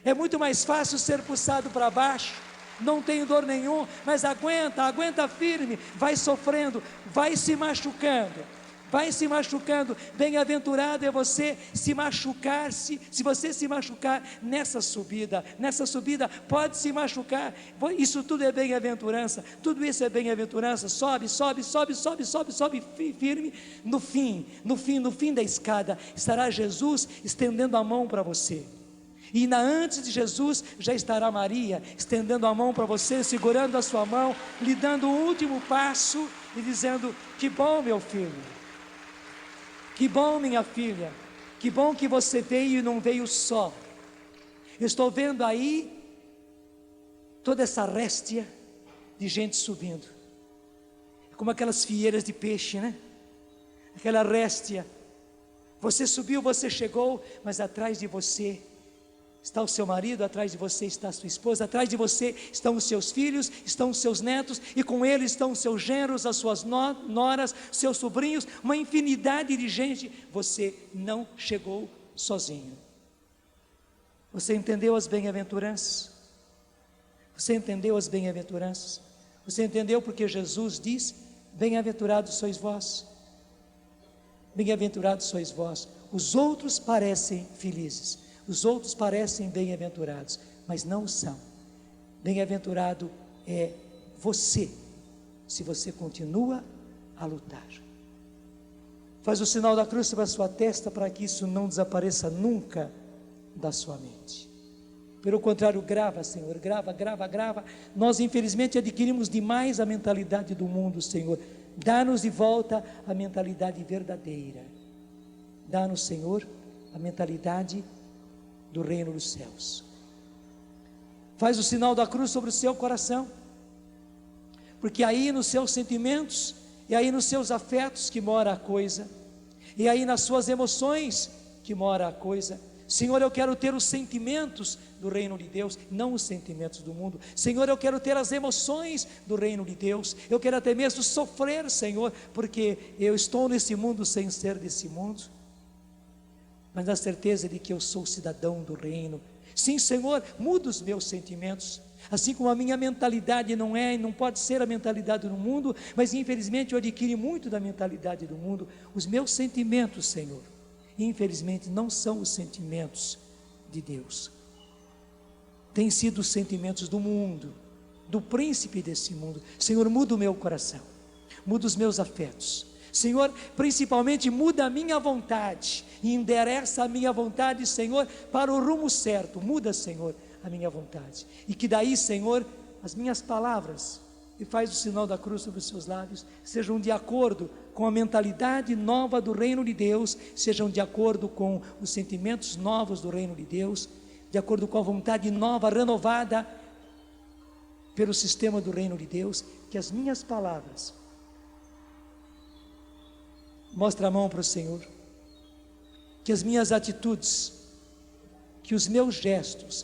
é muito mais fácil ser puxado para baixo, não tem dor nenhum, mas aguenta firme, vai sofrendo, vai se machucando, bem-aventurado é você se machucar, se você se machucar nessa subida, pode se machucar, isso tudo é bem-aventurança, tudo isso é bem-aventurança, sobe firme, no fim da escada, estará Jesus estendendo a mão para você, e antes de Jesus já estará Maria, estendendo a mão para você, segurando a sua mão, lhe dando o último passo, e dizendo: que bom, meu filho, que bom, minha filha, que bom que você veio e não veio só. Eu estou vendo aí toda essa réstia de gente subindo, como aquelas fieiras de peixe, né? Aquela réstia. Você subiu, você chegou, mas atrás de você está o seu marido, atrás de você está a sua esposa, atrás de você estão os seus filhos, estão os seus netos, e com eles estão os seus genros, as suas noras, seus sobrinhos, uma infinidade de gente. Você não chegou sozinho. Você entendeu as bem-aventuranças? Você entendeu as bem-aventuranças? Você entendeu porque Jesus diz: bem-aventurados sois vós, bem-aventurados sois vós. Os outros parecem felizes, os outros parecem bem-aventurados, mas não são. Bem-aventurado é você, se você continua a lutar. Faz o sinal da cruz sobre a sua testa, para que isso não desapareça nunca da sua mente. Pelo contrário, grava, Senhor, grava. Nós infelizmente adquirimos demais a mentalidade do mundo, Senhor. Dá-nos de volta a mentalidade verdadeira. Dá-nos, Senhor, a mentalidade do reino dos céus. Faz o sinal da cruz sobre o seu coração, porque aí nos seus sentimentos, e aí nos seus afetos que mora a coisa, e aí nas suas emoções que mora a coisa. Senhor, eu quero ter os sentimentos do reino de Deus, não os sentimentos do mundo. Senhor, eu quero ter as emoções do reino de Deus, eu quero até mesmo sofrer, Senhor, porque eu estou nesse mundo sem ser desse mundo, mas na certeza de que eu sou cidadão do reino. Sim, Senhor, muda os meus sentimentos, assim como a minha mentalidade não é e não pode ser a mentalidade do mundo, mas infelizmente eu adquiri muito da mentalidade do mundo. Os meus sentimentos, Senhor, infelizmente não são os sentimentos de Deus, têm sido os sentimentos do mundo, do príncipe desse mundo. Senhor, muda o meu coração, muda os meus afetos, Senhor, principalmente muda a minha vontade, e endereça a minha vontade, Senhor, para o rumo certo. Muda, Senhor, a minha vontade, e que daí, Senhor, as minhas palavras, e faz o sinal da cruz sobre os seus lábios, sejam de acordo com a mentalidade nova do reino de Deus, sejam de acordo com os sentimentos novos do reino de Deus, de acordo com a vontade nova, renovada pelo sistema do reino de Deus. Que as minhas palavras, mostra a mão para o Senhor, que as minhas atitudes, que os meus gestos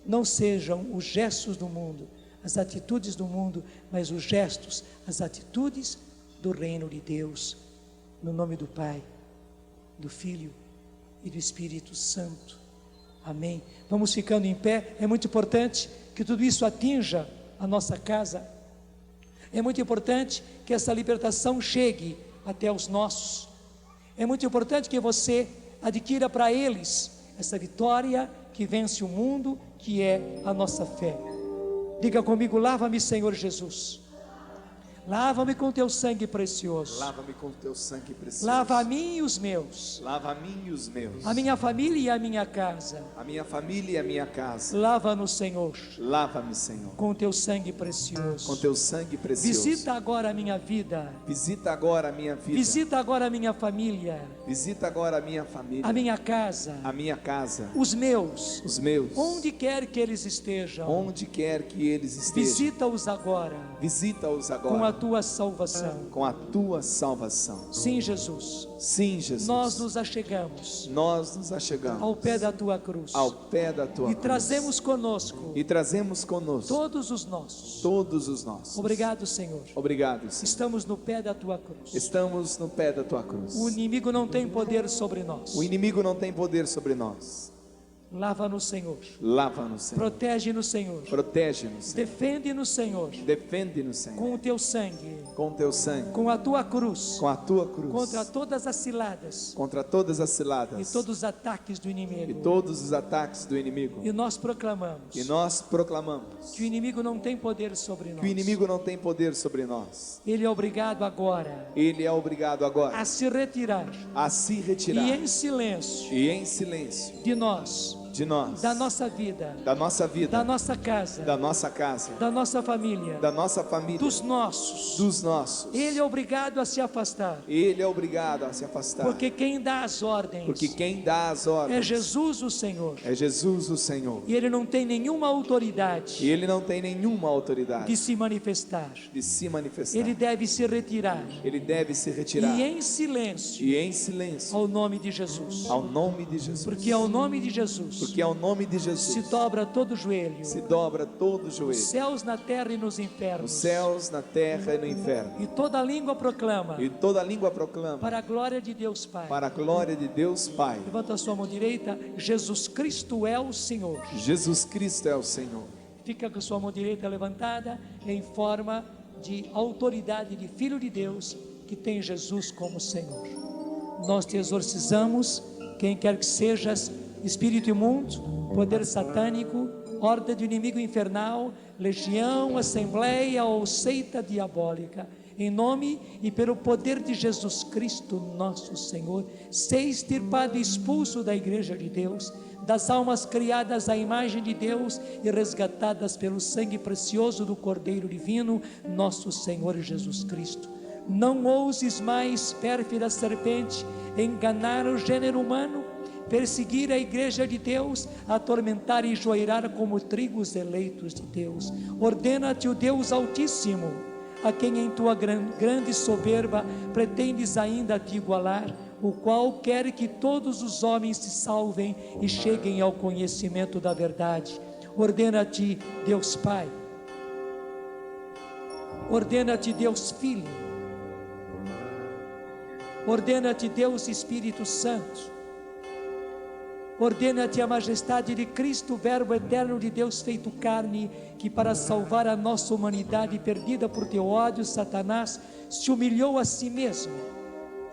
não sejam os gestos do mundo, as atitudes do mundo, mas os gestos, as atitudes do reino de Deus, no nome do Pai, do Filho e do Espírito Santo. Amém. Vamos ficando em pé. É muito importante que tudo isso atinja a nossa casa. É muito importante que essa libertação chegue até os nossos. É muito importante que você adquira para eles essa vitória que vence o mundo, que é a nossa fé. Diga comigo: lava-me, Senhor Jesus. Lava-me com teu sangue precioso. Lava-me com teu sangue precioso. Lava a mim e os meus. Lava a mim e os meus. A minha família e a minha casa. A minha família e a minha casa. Lava-nos, Senhor. Lava-me, Senhor. Com teu sangue precioso. Com teu sangue precioso. Visita agora a minha vida. Visita agora a minha vida. Visita agora a minha família. Visita agora a minha família. A minha casa. A minha casa. Os meus. Os meus. Onde quer que eles estejam. Onde quer que eles estejam. Visita-os agora. Visita-os agora. Com a tua salvação. Com a tua salvação. Sim, Jesus. Sim, Jesus. Nós nos achegamos. Nós nos achegamos ao pé da tua cruz. Ao pé da tua e cruz. Trazemos conosco. E trazemos conosco todos os nossos. Todos os nossos. Obrigado, Senhor. Obrigado, Senhor. Estamos no pé da tua cruz. Estamos no pé da tua cruz. O inimigo não tem poder sobre nós. O inimigo não tem poder sobre nós. Lava-nos, Senhor. Lava-nos, Senhor. Protege-nos, Senhor. Protege-nos, Senhor. Defende-nos, Senhor. Defende-nos, Senhor. Com o teu sangue. Com o teu sangue. Com a tua cruz. Com a tua cruz. Contra todas as ciladas. Contra todas as ciladas. E todos os ataques do inimigo. E todos os ataques do inimigo. E nós proclamamos. E nós proclamamos. Que o inimigo não tem poder sobre nós. Que o inimigo não tem poder sobre nós. Ele é obrigado agora. Ele é obrigado agora. A se retirar. A se retirar. E em silêncio. E em silêncio. De nós. De nós, da nossa vida, da nossa vida, da nossa casa, da nossa casa, da nossa família, da nossa família, dos nossos, dos nossos. Ele é obrigado a se afastar. Ele é obrigado a se afastar. Porque quem dá as ordens, porque quem dá as ordens é Jesus o Senhor. É Jesus o Senhor. E ele não tem nenhuma autoridade. E ele não tem nenhuma autoridade de se manifestar. De se manifestar. Ele deve se retirar. Ele deve se retirar. E em silêncio. E em silêncio. Ao nome de Jesus. Ao nome de Jesus. Porque ao nome de Jesus. Porque ao nome de Jesus se dobra todo o joelho. Se dobra todo o joelho. Os céus na terra e nos infernos. Os céus na terra e no inferno. E toda língua proclama. E toda língua proclama. Para a glória de Deus Pai. Para a glória de Deus Pai. Levanta a sua mão direita. Jesus Cristo é o Senhor. Jesus Cristo é o Senhor. Fica com a sua mão direita levantada em forma de autoridade de Filho de Deus que tem Jesus como Senhor. Nós te exorcizamos, quem quer que sejas, espírito imundo, poder satânico, horda de inimigo infernal, legião, assembleia ou seita diabólica, em nome e pelo poder de Jesus Cristo nosso Senhor, seja extirpado e expulso da igreja de Deus, das almas criadas à imagem de Deus e resgatadas pelo sangue precioso do Cordeiro Divino, nosso Senhor Jesus Cristo. Não ouses mais, pérfida serpente, enganar o gênero humano, perseguir a igreja de Deus, atormentar e joeirar como trigo os eleitos de Deus. Ordena-te o Deus Altíssimo, a quem em tua grande soberba pretendes ainda te igualar, o qual quer que todos os homens se salvem e cheguem ao conhecimento da verdade. Ordena-te Deus Pai, ordena-te Deus Filho, ordena-te Deus Espírito Santo, ordena-te a majestade de Cristo, Verbo eterno de Deus feito carne, que para salvar a nossa humanidade perdida por teu ódio, Satanás se humilhou a si mesmo,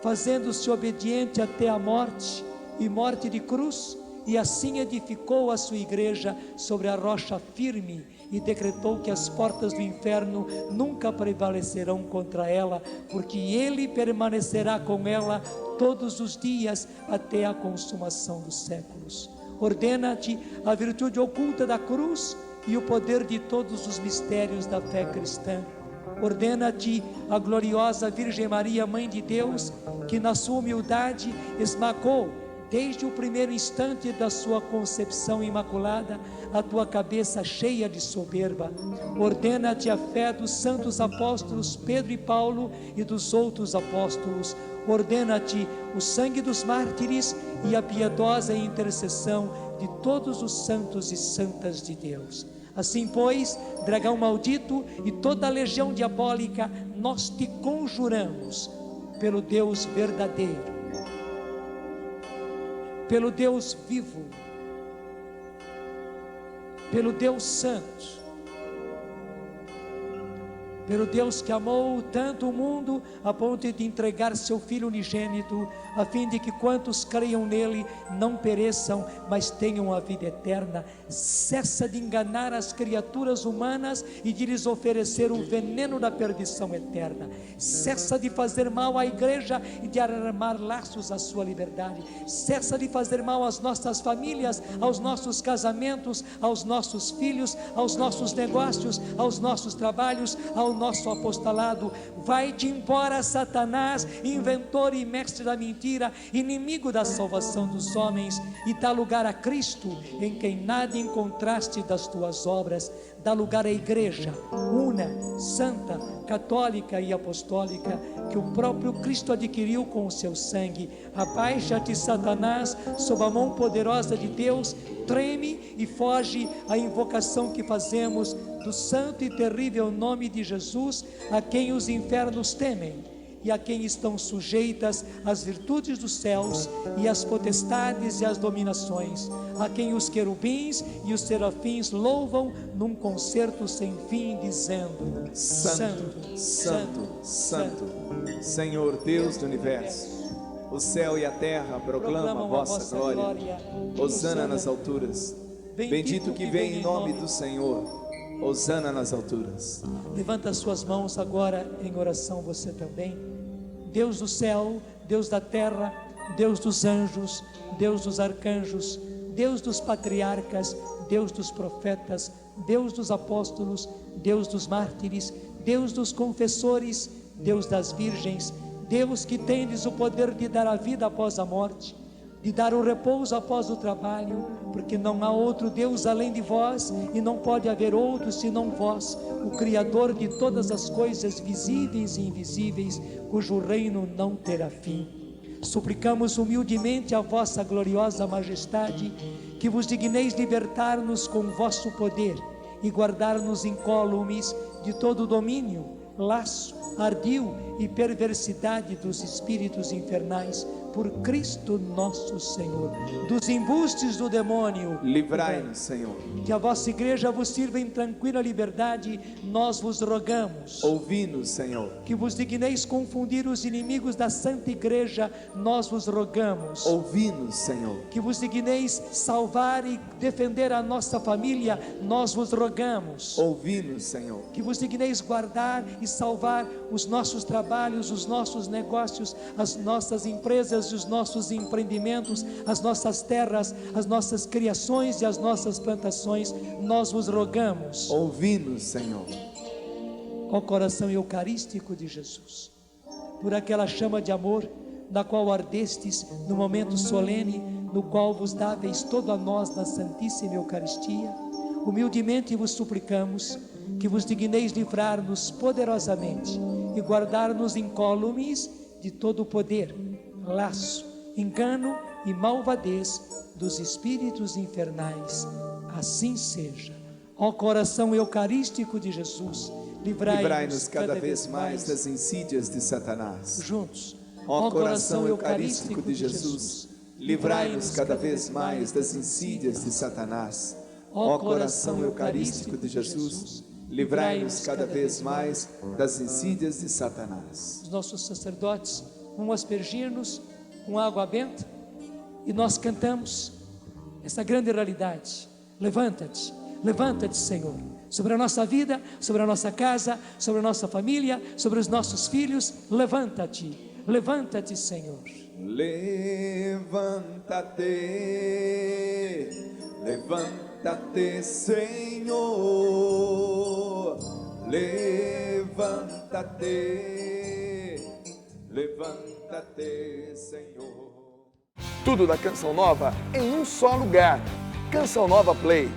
fazendo-se obediente até a morte e morte de cruz, e assim edificou a sua igreja sobre a rocha firme e decretou que as portas do inferno nunca prevalecerão contra ela, porque ele permanecerá com ela todos os dias até a consumação dos séculos. Ordena-te a virtude oculta da cruz e o poder de todos os mistérios da fé cristã. Ordena-te a gloriosa Virgem Maria, Mãe de Deus, que na sua humildade esmagou desde o primeiro instante da sua concepção imaculada, a tua cabeça cheia de soberba. Ordena-te a fé dos santos apóstolos Pedro e Paulo e dos outros apóstolos. Ordena-te o sangue dos mártires e a piedosa intercessão de todos os santos e santas de Deus. Assim, pois, dragão maldito e toda a legião diabólica, nós te conjuramos pelo Deus verdadeiro, pelo Deus vivo, pelo Deus santo, pelo Deus que amou tanto o mundo a ponto de entregar seu Filho unigênito, a fim de que quantos creiam nele não pereçam, mas tenham a vida eterna. Cessa de enganar as criaturas humanas e de lhes oferecer o veneno da perdição eterna. Cessa de fazer mal à igreja e de armar laços à sua liberdade. Cessa de fazer mal às nossas famílias, aos nossos casamentos, aos nossos filhos, aos nossos negócios, aos nossos trabalhos, ao nosso apostolado. Vai-te embora, Satanás, inventor e mestre da mentira, inimigo da salvação dos homens, e dá lugar a Cristo, em quem nada encontraste das tuas obras. Dá lugar à igreja una, santa, católica e apostólica, que o próprio Cristo adquiriu com o seu sangue. Abaixa-te, Satanás, sob a mão poderosa de Deus, treme e foge à invocação que fazemos do santo e terrível nome de Jesus, a quem os infernos temem e a quem estão sujeitas as virtudes dos céus e as potestades e as dominações, a quem os querubins e os serafins louvam num concerto sem fim, dizendo: Santo, Santo, Santo, Senhor Deus do universo. O céu e a terra proclamam a vossa glória. Hosana nas alturas. Bendito que vem em nome do Senhor. Hosana nas alturas. Levanta as suas mãos agora em oração, você também. Deus do céu, Deus da terra, Deus dos anjos, Deus dos arcanjos, Deus dos patriarcas, Deus dos profetas, Deus dos apóstolos, Deus dos mártires, Deus dos confessores, Deus das virgens, Deus que tendes o poder de dar a vida após a morte, de dar o repouso após o trabalho, porque não há outro Deus além de vós, e não pode haver outro senão vós, o Criador de todas as coisas visíveis e invisíveis, cujo reino não terá fim. Suplicamos humildemente a vossa gloriosa majestade, que vos digneis libertar-nos com vosso poder e guardar-nos incólumes de todo domínio, laço, ardil e perversidade dos espíritos infernais, por Cristo nosso Senhor. Dos embustes do demônio, livrai-nos, Senhor. Que a vossa igreja vos sirva em tranquila liberdade, nós vos rogamos. Ouvi-nos, Senhor. Que vos digneis confundir os inimigos da santa igreja, nós vos rogamos. Ouvi-nos, Senhor. Que vos digneis salvar e defender a nossa família, nós vos rogamos. Ouvi-nos, Senhor. Que vos digneis guardar e salvar os nossos trabalhos, os nossos negócios, as nossas empresas e os nossos empreendimentos, as nossas terras, as nossas criações e as nossas plantações, nós vos rogamos. Ouvi-nos, Senhor. Ó coração eucarístico de Jesus, por aquela chama de amor na qual ardestes no momento solene, no qual vos dáveis todo a nós na Santíssima Eucaristia, humildemente vos suplicamos que vos digneis livrar-nos poderosamente e guardar-nos incólumes de todo o poder, laço, engano e malvadez dos espíritos infernais. Assim seja. Ó coração eucarístico de Jesus, livrai-nos cada vez mais das insídias de Satanás. Juntos. Ó coração eucarístico de Jesus, livrai-nos cada vez mais das insídias de Satanás. Ó coração eucarístico de Jesus, livrai-nos cada vez mais das insídias de Satanás. Os nossos sacerdotes vão aspergir-nos com água benta e nós cantamos essa grande realidade. Levanta-te, levanta-te, Senhor, sobre a nossa vida, sobre a nossa casa, sobre a nossa família, sobre os nossos filhos. Levanta-te, levanta-te, Senhor. Levanta-te, levanta-te, Senhor. Levanta-te, levanta-te, Senhor. Tudo da Canção Nova em um só lugar. Canção Nova Play.